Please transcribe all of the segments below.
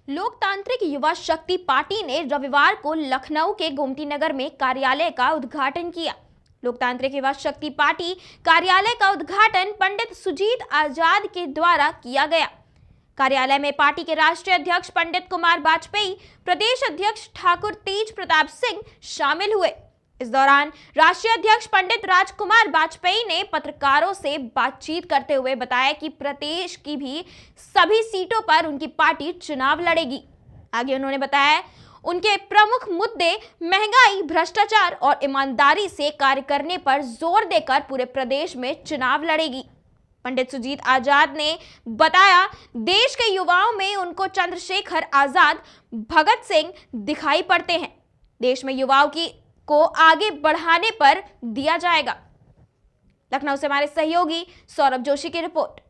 लोकतांत्रिक युवा शक्ति पार्टी ने रविवार को लखनऊ के गोमती नगर में कार्यालय का उद्घाटन किया। लोकतांत्रिक युवा शक्ति पार्टी कार्यालय का उद्घाटन पंडित सुजीत आजाद के द्वारा किया गया। कार्यालय में पार्टी के राष्ट्रीय अध्यक्ष पंडित कुमार वाजपेयी, प्रदेश अध्यक्ष ठाकुर तेज प्रताप सिंह शामिल हुए। इस दौरान राष्ट्रीय अध्यक्ष पंडित राजकुमार वाजपेयी ने पत्रकारों से बातचीत करते हुए बताया कि प्रदेश की भी सभी सीटों पर उनकी पार्टी चुनाव लड़ेगी। आगे उन्होंने बताया उनके प्रमुख मुद्दे महंगाई, भ्रष्टाचार और ईमानदारी से कार्य करने पर जोर देकर पूरे प्रदेश में चुनाव लड़ेगी। पंडित सुजीत आजाद ने बताया देश के युवाओं में उनको चंद्रशेखर आजाद, भगत सिंह दिखाई पड़ते हैं। देश में युवाओं को आगे बढ़ाने पर दिया जाएगा। लखनऊ से हमारे सहयोगी सौरभ जोशी की रिपोर्ट।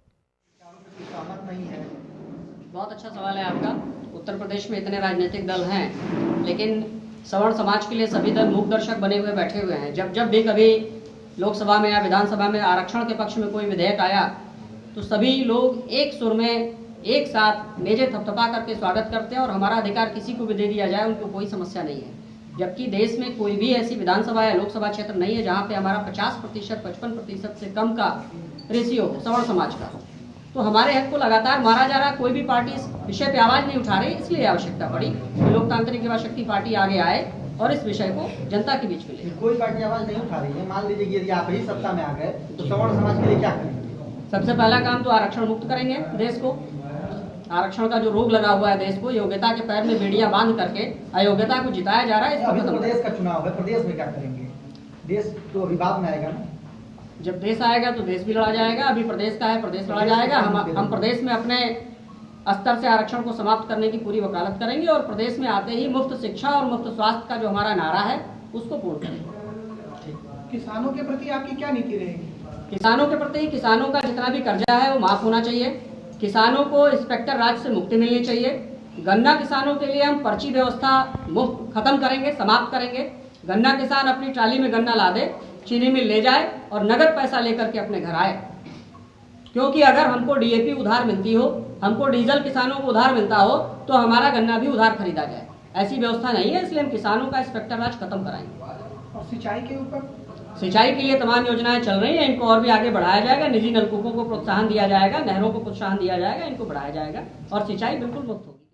बहुत अच्छा सवाल है आपका। उत्तर प्रदेश में इतने राजनीतिक दल हैं, लेकिन सवर्ण समाज के लिए सभी दल मूक दर्शक बने हुए बैठे हुए हैं। जब भी कभी लोकसभा में या विधानसभा में आरक्षण के पक्ष में कोई विधेयक आया तो सभी लोग एक सुर में एक साथ नेज़े थपथपा करके स्वागत करते हैं और हमारा अधिकार किसी को भी दे दिया जाए उनको कोई समस्या नहीं है। जबकि देश में कोई भी ऐसी विधानसभा या लोकसभा क्षेत्र नहीं है जहाँ पे हमारा 50%, 55% से कम का रेशियो हो सवर्ण समाज का। तो हमारे हक को लगातार मारा जा रहा। कोई भी पार्टी इस विषय पे आवाज नहीं उठा रही, इसलिए आवश्यकता पड़ी कि लोकतांत्रिक युवा शक्ति पार्टी आगे आए और इस विषय को जनता के बीच में ले। कोई पार्टी आवाज नहीं उठा रही है। मान लीजिए यदि आप ही सत्ता में आ गए तो सवर्ण समाज के लिए क्या करेंगे? सबसे पहला काम तो आरक्षण मुक्त करेंगे देश को। आरक्षण का जो रोग लगा हुआ है देश को, योग्यता के पैर में बेड़ियां बांध करके अयोग्यता को जिताया जा रहा है। अभी तो प्रदेश का चुनाव है, प्रदेश में क्या करेंगे? देश तो अभी बाद में आएगा ना। जब देश आएगा तो देश भी लड़ा जाएगा। अभी प्रदेश का है, प्रदेश लड़ा जाएगा। हम प्रदेश में अपने स्तर से आरक्षण को समाप्त करने की पूरी वकालत करेंगे और प्रदेश में आते ही मुफ्त शिक्षा और मुफ्त स्वास्थ्य का जो हमारा नारा है उसको पूर्ण करेंगे। किसानों के प्रति आपकी क्या नीति रहेगी? किसानों के प्रति किसानों का जितना भी कर्जा है वो माफ होना चाहिए। किसानों को इंस्पेक्टर राज से मुक्ति मिलनी चाहिए। गन्ना किसानों के लिए हम पर्ची व्यवस्था मुफ्त खत्म करेंगे, समाप्त करेंगे। गन्ना किसान अपनी ट्राली में गन्ना ला दे, चीनी मिल ले जाए और नगद पैसा लेकर के अपने घर आए। क्योंकि अगर हमको डीएपी उधार मिलती हो, हमको डीजल किसानों को उधार मिलता हो तो हमारा गन्ना भी उधार खरीदा जाए। ऐसी व्यवस्था नहीं है, इसलिए हम किसानों का इंस्पेक्टर राज खत्म कराएंगे। और सिंचाई के ऊपर? सिंचाई के लिए तमाम योजनाएं चल रही हैं, इनको और भी आगे बढ़ाया जाएगा। निजी नलकूपों को प्रोत्साहन दिया जाएगा, नहरों को प्रोत्साहन दिया जाएगा, इनको बढ़ाया जाएगा और सिंचाई बिल्कुल मुफ्त होगी।